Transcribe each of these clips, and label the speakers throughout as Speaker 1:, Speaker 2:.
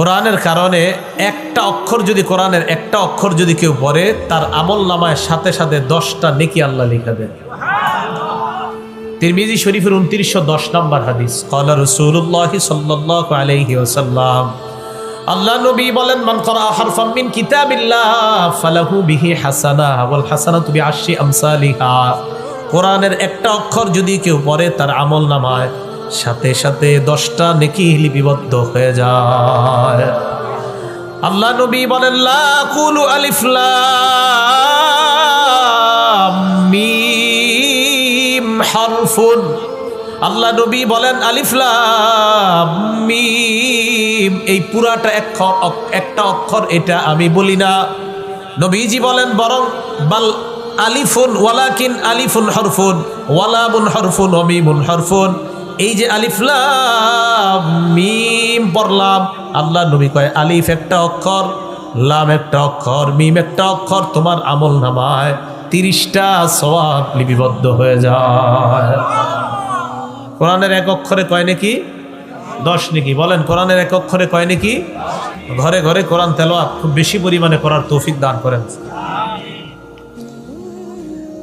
Speaker 1: কোরআনের কারণে একটা অক্ষর যদি কোরআনের একটা অক্ষর যদি কেউ পড়ে তার আমল নামায় সাথে সাথে 10টা নেকি আল্লাহ লিখে দেন। তিরমিজি শরীফের 2910 নম্বর হাদিস, ক্বালা রাসূলুল্লাহ সাল্লাল্লাহু আলাইহি ওয়াসাল্লাম, আল্লাহ নবী বলেন, মান ক্বারা হারফাম মিন কিতাবিল্লাহ ফালাহু বিহি হাসানাহ ওয়াল হাসানাতু বিআশরি আমসালিহা। কোরআনের একটা অক্ষর যদি কেউ পড়ে তার আমল নামায় সাথে সাথে 10টা নেকি লিপিবদ্ধ হয়ে যায়। আল্লাহ নবী বলেন, লা কুলু আলিফ লাম মিম হারফুন। আল্লাহ নবী বলেন আলিফ লাম মিম এই পুরাটা একটা অক্ষর, এটা আমি বলি না। নবীজি বলেন বরং বাল আলিফুন ওয়ালাকিন আলিফুন হরফুন ওয়ালামুন হরফুন ওয়া মিমুন হরফুন। এই যে আলিফ লাম মিম পড়লাম, আল্লাহ নবী কয় আলিফ একটা অক্ষর, লাম একটা অক্ষর, মিম একটা অক্ষর, তোমার আমল নামায় 30টা সওয়াব লিপিবদ্ধ হয়ে যায়। কোরআনের এক অক্ষরে কয় নাকি? 10 নাকি। বলেন কোরআনের এক অক্ষরে কয় নাকি? ঘরে ঘরে কোরআন তেলাওয়াত খুব বেশি পরিমাণে করার তৌফিক দান করেন।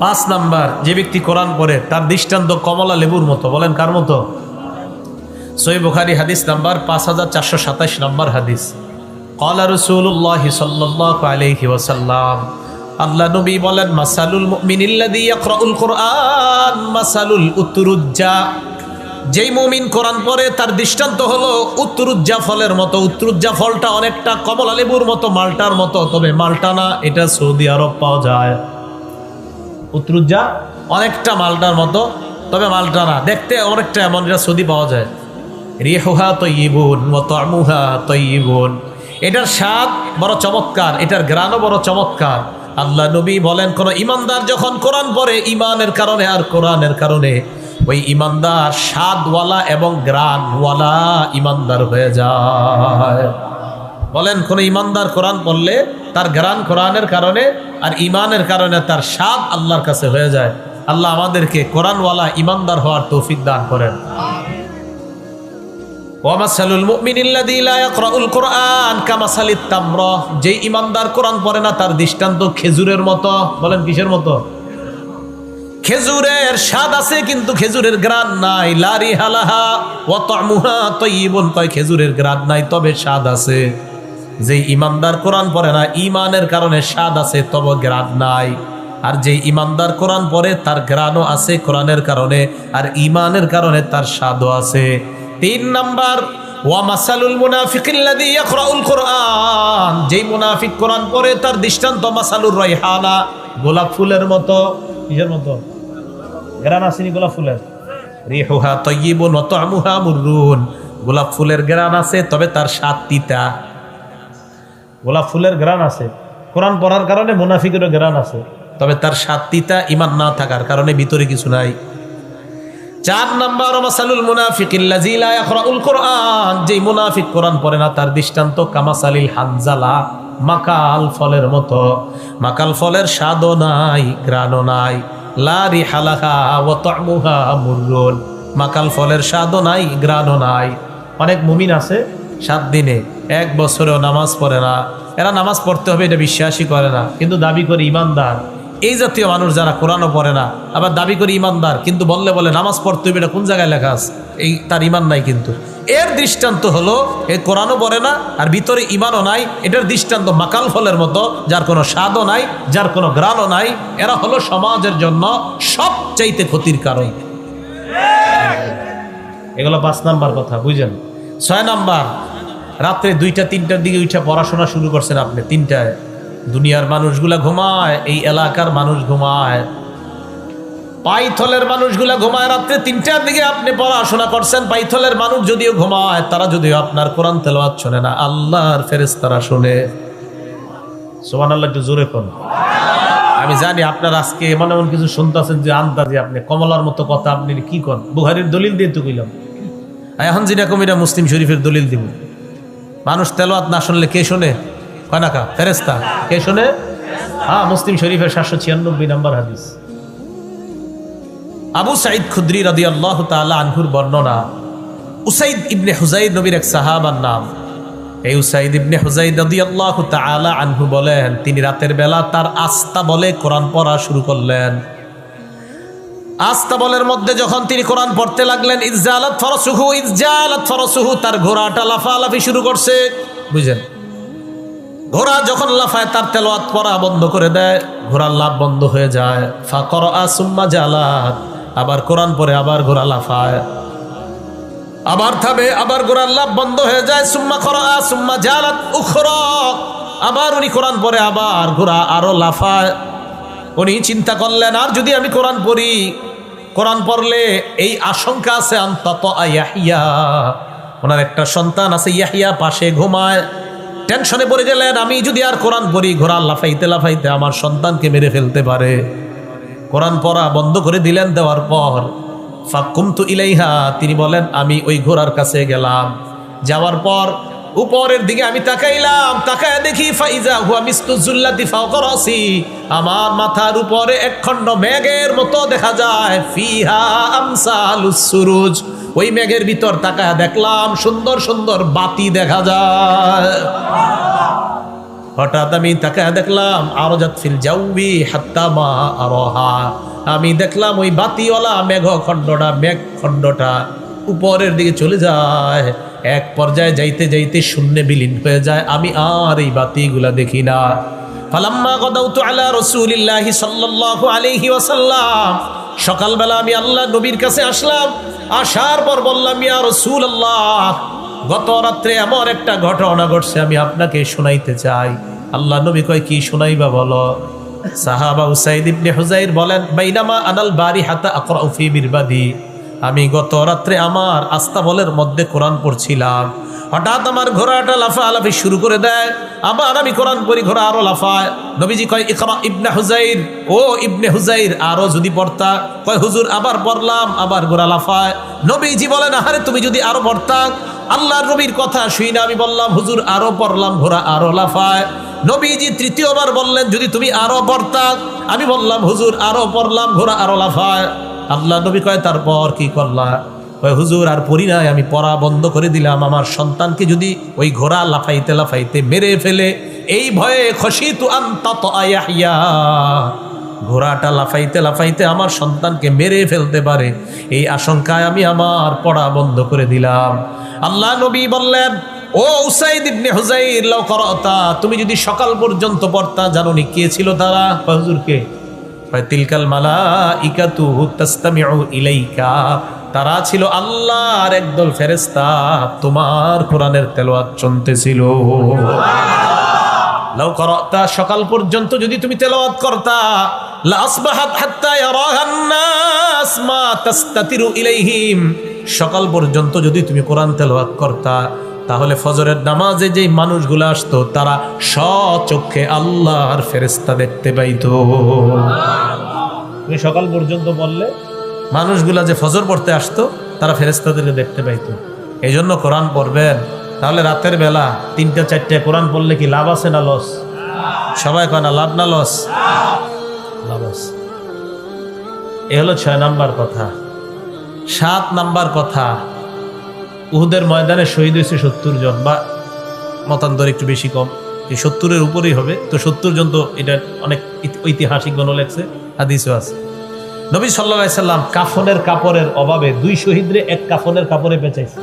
Speaker 1: 5 নাম্বার, যে ব্যক্তি কোরআন পড়ে তার দৃষ্টান্ত কমলা লেবুর মতো। বলেন কার মতো? সহিহ বুখারী হাদিস নাম্বার 5427 নম্বর হাদিস, ক্বালা রাসূলুল্লাহ সাল্লাল্লাহু আলাইহি ওয়াসাল্লাম, আল্লাহ নবী বলেন, মাসালুল মুমিনিল্লাযী ইয়াকরাউল কুরআন মাসালুল উতরুজ্জা। যেই মুমিন কোরআন পড়ে তার দৃষ্টান্ত হলো উতরুজ্জা ফলের মতো। উতরুজ্জা ফলটা অনেকটা কমলা লেবুর মতো, মালটার মতো, তবে মালটা না, এটা সৌদি আরব পাওয়া যায়। উতরুজ্জা অনেকটা মালটার মতো, তবে মালটা না, দেখতে অনেকটা এমন, এটা সৌদি পাওয়া যায়। রিহুহা তাইয়িবুন ওয়া তা'মুহা তাইয়িবুন। এটার স্বাদ বড় চমৎকার, এটার ঘ্রাণও বড় চমৎকার। আল্লাহ নবী বলেন, কোন ইমানদার যখন কোরআন পড়ে ইমানের কারণে আর কোরআনের কারণে, ওই ইমানদার স্বাদওয়ালা এবং ঘ্রাণওয়ালা ইমানদার হয়ে যায়। বলেন কোন ইমানদার কোরআন পড়লে তার ঘ্রাণ কোরআনের কারণে আর ইমানের কারণে তার স্বাদ আল্লাহর কাছে হয়ে যায়। আল্লাহ আমাদেরকে কোরআনওয়ালা ইমানদার হওয়ার তৌফিক দান করেন। ওয়ামাসালুল মুমিনিল্লাযী লা ইয়াকরাউল কুরআন কামাসালিত তামরা। যে ইমানদার কোরআন পড়ে না তার দৃষ্টান্ত খেজুরের মতো। বলেন কিসের মতো? খেজুরের স্বাদ আছে কিন্তু খেজুরের ঘ্রাণ নাই। লা রিহালাহা ওয়া তা'মুহা তাইয়িবুন, কয় খেজুরের ঘ্রাণ নাই তবে স্বাদ আছে। যে ইমানদার কোরআন পড়ে না ইমানের কারণে স্বাদ আছে তবে ঘ্রাণ নাই, আর যে ইমানদার কোরআন পড়ে তার ঘ্রাণও আছে কোরআনের কারণে আর ইমানের কারণে তার স্বাদও আছে। 3 নাম্বার, ওয়া মাসালুল মুনাফিকিল্লাযী ইয়াকরাউল কুরআন। যেই মুনাফিক কোরআন পড়ে তার দৃষ্টান্ত মাসালুর রাইহানা, গোলাপ ফুলের মতো। কিসের মতো? ঘ্রাণ আসেনি গোলাপ ফুলের? রিহুহা তাইয়িবুন ওয়া তা'মুহা মুররুন। গোলাপ ফুলের ঘ্রাণ আছে তবে তার স্বাদ তিতা। গোলাপ ফুলের ঘ্রাণ আছে, কোরআন পড়ার কারণে মুনাফিকেরও ঘ্রাণ আছে, তবে তার স্বাদ তিতা ঈমান না থাকার কারণে ভিতরে কিছু নাই। 4 নাম্বার, মাসালুল মুনাফিকিল্লাযী লা ইয়াকরাউল কুরআন। যেই মুনাফিক কোরআন পড়ে না তার দৃষ্টান্ত কামাসালিল হানজালা, মাকাল ফলের মতো। মাকাল ফলের স্বাদও নাই ঘ্রাণও নাই। লা রিহালাহা ওয়া তা'মুহা মুররুন। মাকাল ফলের স্বাদও নাই ঘ্রাণও নাই। অনেক মুমিন আছে 7 দিনে 1 বছরেও নামাজ পড়ে না। এরা নামাজ পড়তে হবে এটা বিশ্বাসই করে না, কিন্তু দাবি করে ইমানদার। এই জাতীয় মানুষ যারা কোরআনও পড়ে না আবার দাবি করে ইমানদার, কিন্তু বললে বলে নামাজ পড়তে হবে, এটা কোন জায়গায় লেখা আছে? এই তার ইমান নাই। কিন্তু এর দৃষ্টান্ত হলো এই কোরআনও পড়ে না আর ভিতরে ইমানও নাই। এটার দৃষ্টান্ত মাকাল ফলের মতো, যার কোনো স্বাদও নাই, যার কোনো ঘ্রাণও নাই। এরা হলো সমাজের জন্য সবচাইতে ক্ষতির কারণ। এগুলো 5 নাম্বার কথা, বুঝলেন? 6 নাম্বার, রাত্রে 2টা-3টার দিকে উঠে পড়াশোনা শুরু করছেন আপনি। 3টায় দুনিয়ার মানুষগুলা ঘুমায়, এই এলাকার মানুষ ঘুমায়, পাইথলের মানুষগুলা ঘুমায়। রাত্রে 3টার দিকে আপনি পড়াশোনা করছেন। পাইথলের মানুষ যদিও ঘুমায়, তারা যদিও আপনার কোরআন তেলাওয়াত শোনে না, আল্লাহর ফেরেশতারা শুনে। সুবহানাল্লাহ, একটু জোরে কোন। আমি জানি আপনার আজকে এমন এমন কিছু শুনতেছেন যে আন্দাজে আপনি কমলার মতো কথা আপনি কি করেন। বুখারীর দলিল দিয়ে তো কইলাম, এখন যেরকম এটা মুসলিম শরীফের দলিল দিব। মানুষ তেলাওয়াত না শুনলে কে শোনে? কয় না কা? ফেরেশতা। কে শোনে? হ্যাঁ, মুসলিম শরীফের 796 নম্বর হাদিস। আবু সাঈদ খুদরি রাদিয়াল্লাহু তাআলা আনহুর বর্ণনা। উসাইদ ইবনে হুযাইর নবীর এক সাহাবার নাম। এই উসাইদ ইবনে হুযাইর রাদিয়াল্লাহু তাআলা আনহু বলেন, তিনি রাতের বেলা তার আস্তা বলে কোরআন পড়া শুরু করলেন। আস্তা বলের মধ্যে যখন তিনি কোরআন পড়তে লাগলেন, ইজালাত ফারাসুহু, তার ঘোড়াটা লাফালাফি শুরু করছে। বুঝলেন, ঘোড়া যখন লাফায় তার তেলাওয়াত পড়া বন্ধ করে দেয়, ঘোড়ার লাফ বন্ধ হয়ে যায়। ফাকরা সুম্মা জালাত, আবার কোরআন পড়ে আবার ঘোড়া লাফায়, আবার থামে, আবার ঘোড়ার লাফ বন্ধ হয়ে যায়। সুম্মা করা সুম্মা জালাত উখরা, আবার উনি কোরআন পড়ে আবার ঘোড়া আরো লাফায়। উনি চিন্তা করলেন, আর যদি আমি কোরআন পড়ি, কোরআন পড়লে এই আশঙ্কা আছে অন্তত ইয়াহিয়া, ওনার একটা সন্তান আছে ইয়াহিয়া, পাশে ঘুমায়। টেনশনে পড়ে গেলেন, আমি যদি আর কোরআন পড়ি, ঘোড়া লাফাইতে লাফাইতে আমার সন্তানকে মেরে ফেলতে পারে। কোরআন পড়া বন্ধ করে দিলেন। দেওয়ার পর ফাকুমতু ইলাইহা, তিনি বলেন আমি ওই ঘোড়ার কাছে গেলাম। যাওয়ার পর উপরের দিকে আমি তাকাইলাম, তাকায় দেখি ফাইজা হুয়া মিসলু যুল্লাতি ফাওকা রাসি, আমার মাথার উপরে একখণ্ড মেঘের মতো দেখা যায়। ফিহা আমসালুস সুরুজ, ওই মেঘের ভিতর তাকায় দেখলাম সুন্দর সুন্দর বাতি দেখা যায়। হঠাৎ আমি তাকায় দেখলাম আরজাত ফিল জাউবি হাত্তা মা আরহা, আমি দেখলাম ওই বাতিওয়ালা মেঘখণ্ডটা উপরের দিকে চলে যায়, এক পর্যায়ে যাইতে যাইতে শূন্যে বিলীন হয়ে যায়। আমি আর এই বাতিগুলা দেখি না। ফালাম্মা গাদাউতু আলা রাসূলিল্লাহি সাল্লাল্লাহু আলাইহি ওয়াসাল্লাম, সকালবেলা আমি আল্লাহ নবীর কাছে আসলাম। আসার পর বললাম, ইয়া রাসূলুল্লাহ, গত রাত্রে এমন একটা ঘটনা ঘটছে, আমি আপনাকে শোনাইতে চাই। আল্লাহ নবী কয়, কি শোনাইবা বলো। সাহাবা উসাইদ ইবনে হুযাইর বলেন, বাইনামা আনাল বারিহাতা আকরাউ ফি মিরবাদি, আমি গত রাত্রে আমার আস্তাবলের মধ্যে কোরআন পড়ছিলাম, হঠাৎ আমার ঘোড়াটা লাফালাফি শুরু করে দেয়, আবার আমি কোরআন পড়ি, ঘোড়া আরো লাফায়। নবীজি কয়, ইকরা ইবনে হুযাইর, ও ইবনে হুযাইর আরো যদি পড়তা। কয়, হুজুর আবার পড়লাম, আবার ঘোড়া লাফায়। নবীজি বলেন, আরে তুমি যদি আরো পড়তা। আল্লাহর নবীর কথা শুই না আমি বললাম, হুজুর আরো পড়লাম, ঘোড়া আরো লাফায়। নবীজি তৃতীয়বার বললেন, যদি তুমি আরো পড়তা। আমি বললাম, হুজুর আরো পড়লাম, ঘোড়া আরো লাফায়। আল্লাহ নবী কয়, তারপর কি করলা। কয়, হুজুর আর পড়ি নাই, আমি পড়া বন্ধ করে দিলাম। আমার সন্তানকে যদি ওই ঘোড়া লাফাইতে লাফাইতে মেরে ফেলে, এই ভয়ে খশিতু আন তাতআ ইয়াহইয়া, ঘোড়াটা লাফাইতে লাফাইতে আমার সন্তানকে মেরে ফেলতে পারে, এই আশঙ্কায় আমি আমার পড়া বন্ধ করে দিলাম। আল্লাহ নবী বললেন, ও উসাইদ ইবনে হুযাইর, লাউ করাতা, তুমি যদি সকাল পর্যন্ত পড়তা, জানোনি কে ছিল তারা। হুজুরকে। তিলকাল মালাইকাতু তাসতামিউ ইলাইকা, তারা ছিল আল্লাহর একদল ফেরেশতা, তোমার কোরআনের তেলাওয়াত শুনতেছিল। লাউ করাতা, সকাল পর্যন্ত যদি তুমি তেলাওয়াত করতা, লা আসবাহাত হাত্তা ইয়ারাহান নাস মা তাস্তাতিরু ইলাইহিম, সকাল পর্যন্ত যদি তুমি কোরআন তেলাওয়াত করতা, তাহলে ফজরের নামাজে যেই মানুষগুলো আসতো, তারা স্বচক্ষে আল্লাহর ফেরেশতা দেখতে পাইতো। তুমি সকাল পর্যন্ত বললে মানুষগুলা যে ফজর পড়তে আসতো, তারা ফেরেশতাদেরকে দেখতে পাইতো। এই জন্য কোরআন পড়বেন। তাহলে রাতের বেলা 3টা-4টে কোরআন পড়লে কি লাভ আছে না লস? সবাই কয় না, লাভ না লস? লাভ আছে। এ হলো 6 নাম্বার কথা। 7 নাম্বার কথা, উহুদের ময়দানে শহীদ হয়েছে 70 জন, বা মতান্তর একটু বেশি কম, 70-এর উপরেই হবে। তো 70 জন, তো এটা অনেক ঐতিহাসিক গণ লেখছে, হাদিসও আছে। নবী সাল্লাল্লাহু আলাইহি সাল্লাম কাফনের কাপড়ের অভাবে 2 শহীদরে এক কাফনের কাপড়ে বেঁচাইছে।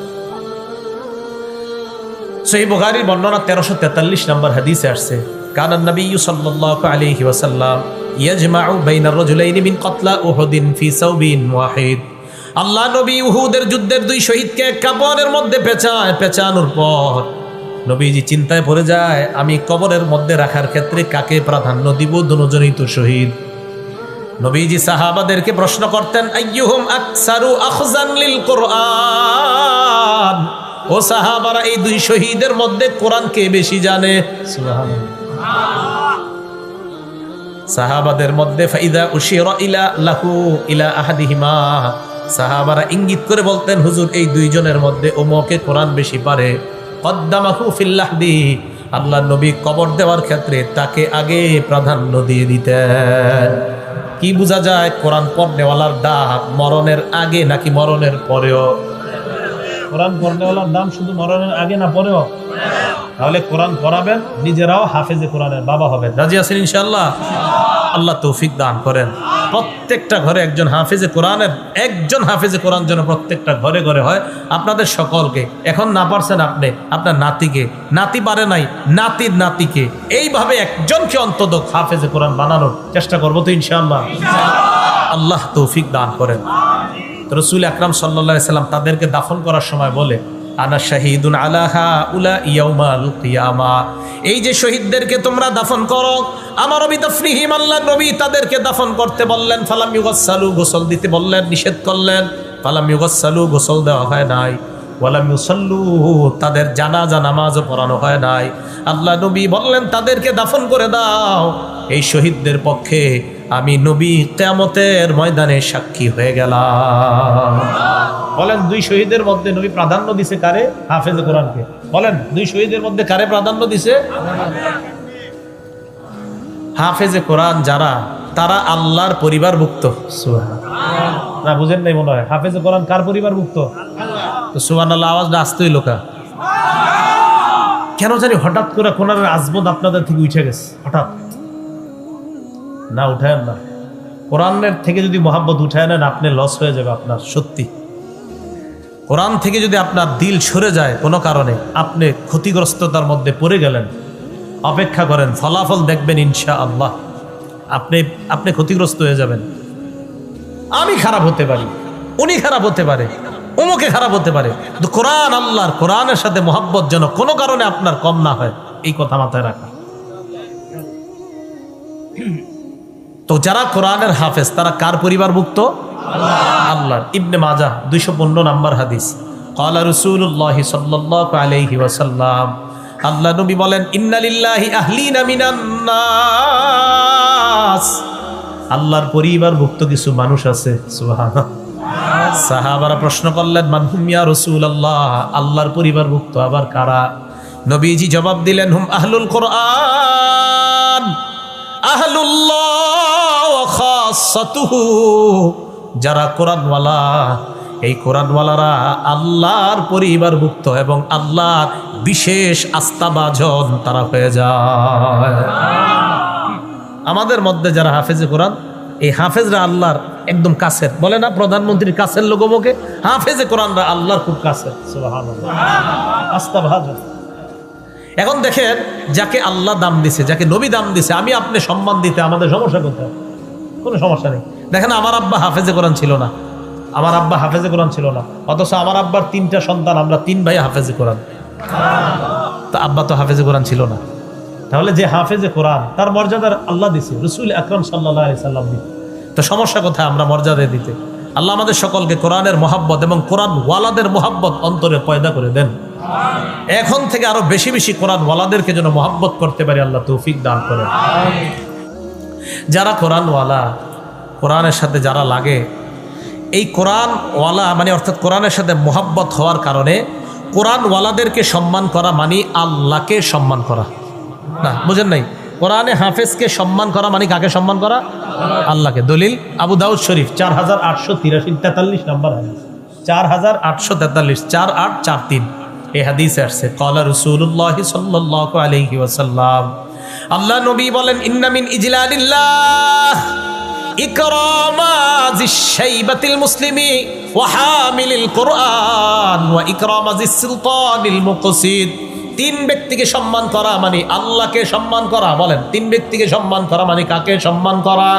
Speaker 1: সহিহ বুখারীর বর্ণনা 1343 নম্বর হাদিসে আসছে, কানা নবী সাল্লাল্লাহু আলাইহি ওয়াসাল্লাম ইয়াজমাউ বাইনা রাজুলাইনি মিন কতলা উহুদিন ফি সাওবিন ওয়াহিদ। আল্লাহ নবী উহুদের যুদ্ধের 2 শহীদকে এক কাপড়ের মধ্যে পেঁচানোর পর নবীজি চিন্তায় পড়ে যায়, আমি কবরের মধ্যে রাখার ক্ষেত্রে কাকে প্রাধান্য দিব? দুজনেই তো শহীদ। নবীজি সাহাবাদেরকে প্রশ্ন করতেন, আইয়ুহুম আকসারু আখযান লিল কুরআন, ও সাহাবারা, এই 2 শহীদের মধ্যে কোরআন কে বেশি জানে? সুবহানাল্লাহ। সাহাবাদের মধ্যে ফাইদা উশিরা ইলা লাহু ইলা আহাদিহিমা, সাহাবারা ইঙ্গিত করে বলতেন, হুজুর এই 2 জনের মধ্যে ওমকে কোরআন বেশি পারে। কদ্দামাহু ফিল লাহদি, আল্লাহ নবী কবর দেওয়ার ক্ষেত্রে তাকে আগে প্রাধান্য দিয়ে দিতেন। কি বোঝা যায়? কোরআন পড়নেওয়ালার ডাক মরণের আগে নাকি মরণের পরেও? কোরআন পড়নেওয়ালার দাম শুধু মরণের আগে না পরেও? তাহলে কোরআন পড়াবেন, নিজেরাও হাফেজে কোরআনের বাবা হবেন। রাজি আছেন ইনশাআল্লাহ? আল্লাহ তৌফিক দান করেন। প্রত্যেকটা ঘরে একজন হাফেজে কোরআন যেন প্রত্যেকটা ঘরে ঘরে হয়। আপনাদের সকলকে, এখন না পারছেন আপনি, আপনার নাতিকে, নাতি পারে নাই নাতির নাতিকে, এইভাবে একজনকে অন্তত হাফেজে কোরআন বানানোর চেষ্টা করবো তো ইনশাআল্লাহ। আল্লাহ তৌফিক দান করেন। রাসূল আকরাম সাল্লাল্লাহু আলাইহি সাল্লাম তাদেরকে দাফন করার সময় বলে, আনা শাহিদুন আলা হাউলা ইয়াউমাল কিয়ামা, এই যে শহীদদেরকে তোমরা দাফন করো, আমার নবী তাফরিহিম, আল্লাহ নবী তাদেরকে দাফন করতে বললেন, ফালাম ইউগাসসালু, গোসল দিতে বললেন, নিষেধ করলেন, ফালাম ইউগাসসালু, গোসল দেওয়া হয় নাই, ওয়ালাম ইউসাল্লু, তাদের জানাজা নামাজও পড়ানো হয় নাই। আল্লাহ নবী বললেন তাদেরকে দাফন করে দাও, এই শহীদদের পক্ষে আমি নবী কিয়ামতের ময়দানে সাক্ষী হয়ে গেলাম। বলেন দুই শহীদের মধ্যে নবী প্রাধান্য দিছে কারে? হাফেজে কোরআনকে। বলেন দুই শহীদের মধ্যে কারে প্রাধান্য দিছে? হাফেজে কোরআন যারা, তারা আল্লাহর পরিবারভুক্ত। না বুঝেন নাই মনে হয়? হাফেজে কোরআন কার পরিবারভুক্ত? তো সুবহানাল্লাহ আওয়াজটা আসতেই লোকা কেন জানি হঠাৎ করে কোরআনের আজমত আপনাদের থেকে উঠে গেছে। হঠাৎ না উঠায়েন না, কোরআনের থেকে যদি মোহাব্বত উঠায় নেন আপনি লস হয়ে যাবে আপনার। সত্যি কোরআন থেকে যদি আপনার দিল সরে যায় কোনো কারণে, আপনি ক্ষতিগ্রস্ততার মধ্যে পড়ে গেলেন, অপেক্ষা করেন, ফলাফল দেখবেন ইনশাআল্লাহ। আপনি ক্ষতিগ্রস্ত হয়ে যাবেন। আমি খারাপ হতে পারি, উনি খারাপ হতে পারে, অমুকে খারাপ হতে পারে, কিন্তু কোরআন, আল্লাহর কোরআনের সাথে মোহাব্বত যেন কোনো কারণে আপনার কম না হয়, এই কথা মাথায় রাখা। তো যারা কোরআনের হাফেজ তারা কার পরিবারভুক্ত? আল্লাহর। ইবনে মাজাহ 215 নম্বর হাদিস, ক্বালা রাসূলুল্লাহ সাল্লাল্লাহু আলাইহি ওয়াসাল্লাম, আল্লাহ নবী বলেন, ইন্না লিল্লাহি আহলিনা মিনান নাস, আল্লাহর পরিবারভুক্ত কিছু মানুষ আছে। সুবহানাল্লাহ। সাহাবারা প্রশ্ন করলেন, মান হুম ইয়া রাসূলুল্লাহ, আল্লাহর পরিবারভুক্ত আবার কারা? নবীজি জবাব দিলেন, হুম আহলুল কোরআন, আহলুল্লাহ ওয়া খাসাতুহু, যারা কোরআনওয়ালা, এই কোরআনওয়ালারা আল্লাহর পরিবারভুক্ত এবং আল্লাহর বিশেষ আস্থাভাজন তারা হয়ে যায়। আমাদের মধ্যে যারা হাফেজে কোরআন, এই হাফেজরা আল্লাহর একদম কাছের, বলে না প্রধানমন্ত্রীর কাছের লোকমুখে, হাফেজে কোরআনরা আল্লাহর খুব কাছের। সুবহানাল্লাহ, আস্থাভাজন। এখন দেখেন, যাকে আল্লাহ দাম দিছে, যাকে নবী দাম দিছে, আমি আপনি সম্মান দিতে আমাদের সমস্যা কোথায়? কোনো সমস্যা নেই। দেখেন আমার আব্বা হাফেজে কোরআন ছিল না, আমার আব্বা হাফেজে কোরআন ছিল না, অথচ আমার আব্বার 3টা সন্তান, আমরা 3 ভাই হাফেজে কোরআন। তা আব্বা তো হাফেজে কোরআন ছিল না। তাহলে যে হাফেজে কোরআন তার মর্যাদার আল্লাহ দিছে, রাসূল আকরাম সাল্লাল্লাহু আলাইহি সাল্লাম দিতে। তো সমস্যা কোথায় আমরা মর্যাদা দিতে? আল্লাহ আমাদের সকলকে কোরআনের মোহাব্বত এবং কোরআন ওয়ালাদের মোহাব্বত অন্তরে পয়দা করে দেন। এখন থেকে আরো বেশি বেশি কোরআন ওয়ালাদেরকে যেন মোহাব্বত করতে পারি, আল্লাহ তৌফিক দান করেন। যারা কোরআন ওয়ালা, কোরআনের সাথে যারা লাগে, এই কোরআন ওয়ালা মানে অর্থাৎ কোরআনের সাথে মোহাব্বত হওয়ার কারণে কোরআন ওয়ালাদেরকে সম্মান করা মানে আল্লাহকে সম্মান করা। না বুঝেন নাই? কোরআনে হাফেজকে সম্মান করা মানে কাকে সম্মান করা? আল্লাহকে। দলিল আবু দাউদ শরীফ 4843 নম্বর হাদিস, 4843, 4843 এই হাদিসে আসছে, ক্বালা রাসূলুল্লাহ সাল্লাল্লাহু আলাইহি ওয়াসাল্লাম, আল্লাহ নবী বলেন, ইন্না মিন ইজলালিল্লাহ ইকরামা যিশ-শাইবাতিল মুসলিমি ওয়া হামিলিল কুরআন ওয়া ইকরামা যিস-সুলতানিল মুকসিদ। 3 ব্যক্তিকে সম্মান করা মানে আল্লাহকে সম্মান করা। বলেন 3 ব্যক্তিকে সম্মান করা মানে কাকে সম্মান করা?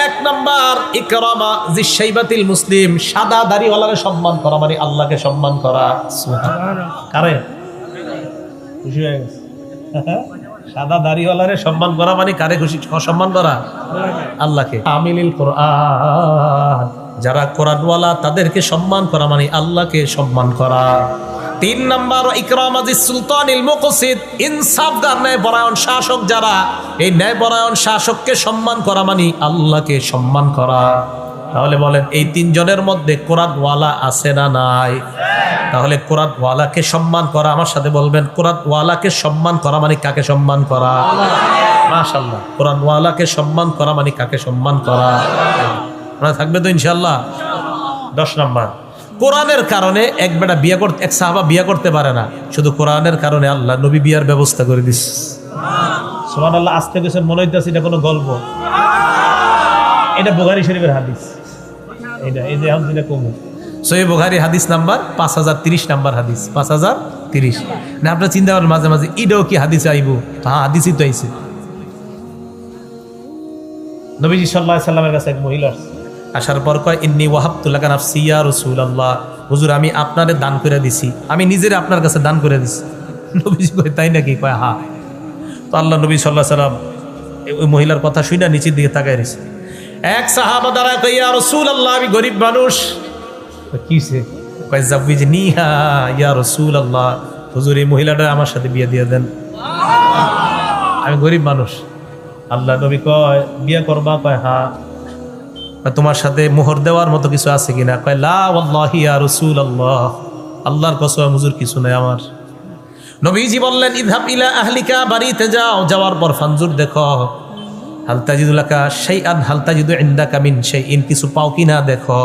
Speaker 1: 1 নাম্বার ইকরামা যিশ-শাইবাতিল মুসলিম, সাদা দাড়িওয়ালাকে সম্মান করা মানে আল্লাহকে সম্মান করা। সুবহানাল্লাহ। কারে খুশি হয়ে গেছে? সাদা দাড়িওয়ালারে সম্মান করা মানে কারে খুশি সম্মান করা? আল্লাহকে। আমিলিল কোরআন, যারা কোরআনওয়ালা তাদেরকে সম্মান করা মানে আল্লাহকে সম্মান করা। 3 নাম্বার ইকরাম আজিজ সুলতানিল মুকসিদ, ইনসাফদার ন্যায়পরায়ণ শাসক যারা, এই ন্যায়পরায়ণ শাসককে সম্মান করা মানে আল্লাহকে সম্মান করা। তাহলে বলেন এই 3 জনের মধ্যে কোরআনওয়ালা আছে না নাই? তাহলে কোরআনওয়ালাকে সম্মান করা, আমার সাথে বলবেন, কোরআনওয়ালাকে সম্মান করা মানে কাকে সম্মান করা? মাশাআল্লাহ। কোরআনওয়ালাকে সম্মান করা মানে কাকে সম্মান করা? আপনারা থাকবে তো ইনশাআল্লাহ। 10 নাম্বার কোরআনের কারণে এক সাহাবা বিয়ে করতে পারে না, শুধু কোরআনের কারণে আল্লাহ নবী বিয়ার ব্যবস্থা করে দিস। সুবহানাল্লাহ। আজকে দেশের মনে হইতেছে এটা কোনো গল্প, এটা বুখারী শরীফের হাদিস। এই যে হাদিসটা কমু সহিহ বুখারী হাদিস নাম্বার 5030 নাম্বার হাদিস, 5030। না আপনারা চিন্তা করেন মাঝে মাঝে এটাও কি হাদিসে আইব? হ্যাঁ, হাদিসই তো আইছে। নবীজি সাল্লাল্লাহু আলাইহি সাল্লামের কাছে এক মহিলা আসার পর কয়, ইন্নী ওয়াহাবতু লাকা নাফসি ইয়া রাসূলুল্লাহ, হুজুর আমি আপনারে দান করে দিছি, আমি নিজের আপনার কাছে দান করে দিছি। নবীজি কয়, তাই নাকি? কয় হ্যাঁ। তো আল্লাহ নবী সাল্লাল্লাহু আলাইহি সাল্লাম ওই মহিলার কথা শুনে নিচের দিকে তাকায় রয়েছে। এক সাহাবা দাঁড়ায় কয়, ইয়া রাসূলুল্লাহ আমি গরিব মানুষ। কিসে? কয় জাওয়িজনিহা ইয়া রাসূলুল্লাহ, হুজুর এই মহিলাটা আমার সাথে বিয়ে দিয়ে দেন, আমি গরিব মানুষ। আল্লাহ নবী কয়, বিয়ে করবা? কয় হ্যাঁ। তোমার সাথে মোহর দেওয়ার মতো কিছু আছে কিনা? কয় লা ওয়াল্লাহি ইয়া রাসূলুল্লাহ, আল্লাহর কসম হুজুর কিছু নাই আমার। নবীজি বললেন, ইযহাব ইলা আহলিকা, বাড়িতে যাও, যাওয়ার পর ফানজুর দেখো, হাল তাজিদু লাকা শাইআন হাল তাজিদু ইনদাকা মিন শাইইন, কিছু পাও কিনা দেখো।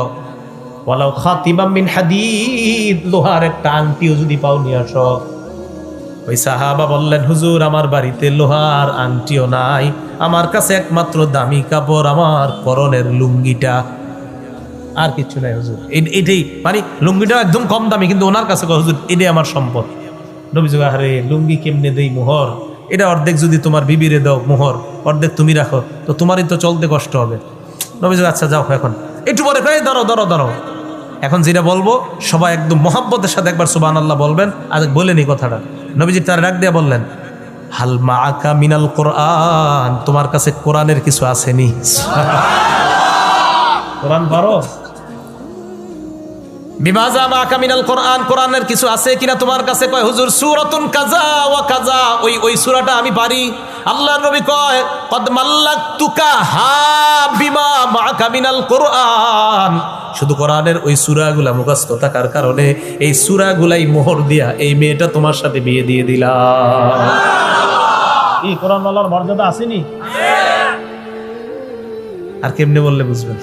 Speaker 1: ওয়ালাউ খাতিবাম মিন হাদিদ, লোহার একটা আংটিও যদি পাও নিয়ে আসো। ওই সাহাবা বললেন, হুজুর আমার বাড়িতে লোহার আংটিও নাই, আমার কাছে একমাত্র দামি কাপড় আমার পরনের লুঙ্গিটা, আর কিছু নাই হুজুর। এটাই মানে লুঙ্গিটা একদম কম দামি, কিন্তু ওনার কাছে হুজুর এটাই আমার সম্পদ। নবী যুগ, আরে লুঙ্গি কেমনে দেই মোহর, এটা অর্ধেক যদি তোমার বিবিরে দাও মোহর, অর্ধেক তুমি রাখো, তো তোমারই তো চলতে কষ্ট হবে। নবী যুগ, আচ্ছা যাও এখন একটু পরে প্রায় ধরো। এখন যেটা বলবো সবাই একদম মহাব্বতের সাথে একবার সুবহানাল্লাহ বলবেন। আজ বলেনি কথাটা। নবীজি তার ডাক দিয়ে বললেন, হাল মাআকা মিনাল কোরআন, তোমার কাছে কোরআনের কিছু আসেনি? কোরআন পারো? বিমাজা মাআকা মিনাল কোরআন, কোরআনের কিছু আছে কিনা তোমার কাছে? কয় হুজুর সূরাতুন কাযা ওয়া কাযা, ওই সূরাটা আমি পারি। আল্লাহর নবী কয়, কদ মাল্লাকতুকা হা বিমা মাআকা মিনাল কোরআন, শুধু কোরআনের ওই সূরাগুলা মুখস্থ থাকার কারণে এই সূরাগুলাই মোহর দিয়া এই মেয়েটা তোমার সাথে বিয়ে দিয়ে দিলাম। এই কোরআনওয়ালার মর্যাদা আসেনি? আর কেমনে বললে বুঝবেন?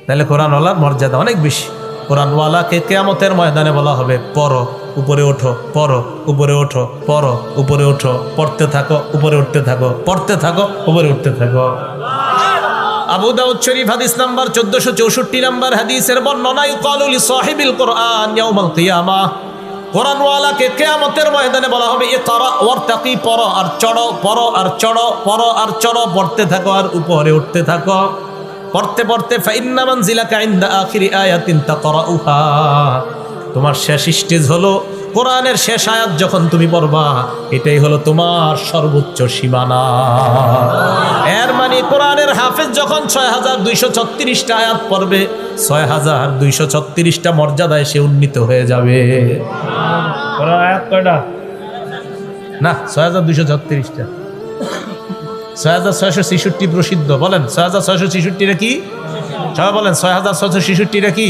Speaker 1: তাহলে কোরআনওয়ালার মর্যাদা অনেক বেশি। কোরআনওয়ালাকে কিয়ামতের ময়দানে বলা হবে, পড়ো উপরে ওঠো, পড়ো উপরে ওঠো, পড়ো উপরে ওঠো, পড়তে থাকো উপরে উঠতে থাকো, পড়তে থাকো উপরে উঠতে থাকো। আবু দাউদ শরীফ হাদিস নাম্বার 1464 নাম্বার হাদিসের বর্ণনা, ইউকালু লিসাহিবিল কোরআন ইয়াউমাল কিয়ামাহ, কোরআনওয়ালাকে কিয়ামতের ময়দানে বলা হবে, ইকরা ওয়ারতাকি, পড়ো আর চড়ো, পড়ো আর চড়ো, পড়ো আর চড়ো, পড়তে থাকো আর উপরে উঠতে থাকো। পড়তে পড়তে ফাইন্না মানজিলাকা ইনদা আখিরি আয়াতিন তাকরাউহা, তোমার শেষ স্টেজ হলো কোরআনের শেষ আয়াত যখন তুমি পড়বা, এটাই হলো তোমার সর্বোচ্চ সীমানা। এর মানে কোরআনের হাফেজ যখন 6236টা আয়াত পড়বে, 6236টা মর্যাদায় সে উন্নীত হয়ে যাবে। কোরআন আয়াত কয়টা? না 6236টা, 6666 প্রসিদ্ধ। বলেন 6666টা কি? সবাই বলেন 6666টা কি?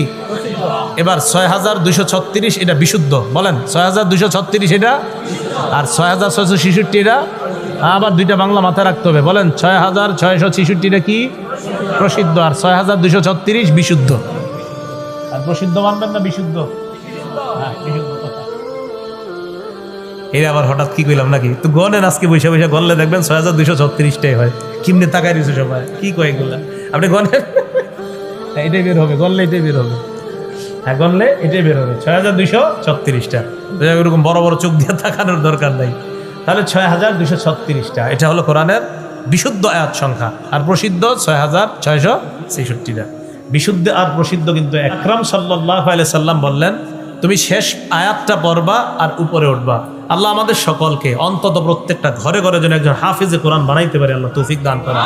Speaker 1: এবার 6236 এটা বিশুদ্ধ। বলেন 6236 এটা, আর 6666 এটা আবার দুইটা বাংলা মাথায় রাখতে হবে। বলেন 6666টা কি? প্রসিদ্ধ, আর 6236 বিশুদ্ধ। আর প্রসিদ্ধ মানবেন না বিশুদ্ধ? হ্যাঁ বিশুদ্ধ। এর আবার হঠাৎ কি কইলাম নাকি? তো গণেন আজকে বসে বসে গণলে দেখবেন 6236টাই হয়। কিমনে তাকাই দিয়েছে সবাই, কি কয় এগুলা? আপনি গণেন, এটাই বের হবে, গণলে এটাই বের হবে। হ্যাঁ গণলে এটাই বের হবে 6236টা। এরকম বড় বড় চোখ দিয়ে তাকানোর দরকার নাই। তাহলে 6236টা, এটা হলো কোরআনের বিশুদ্ধ আয়াত সংখ্যা। আর প্রসিদ্ধ 6666টা। বিশুদ্ধ আর প্রসিদ্ধ কিন্তু আকরাম সাল্লাল্লাহু আলাইহি সাল্লাম বললেন, তুমি শেষ আয়াতটা পড়বা আর উপরে উঠবা। আল্লাহ আমাদের সকলকে অন্তত প্রত্যেকটা ঘরে ঘরে যেন একজন হাফিজে কোরআন বানাইতে পারে, আল্লাহ তৌফিক দান করেন।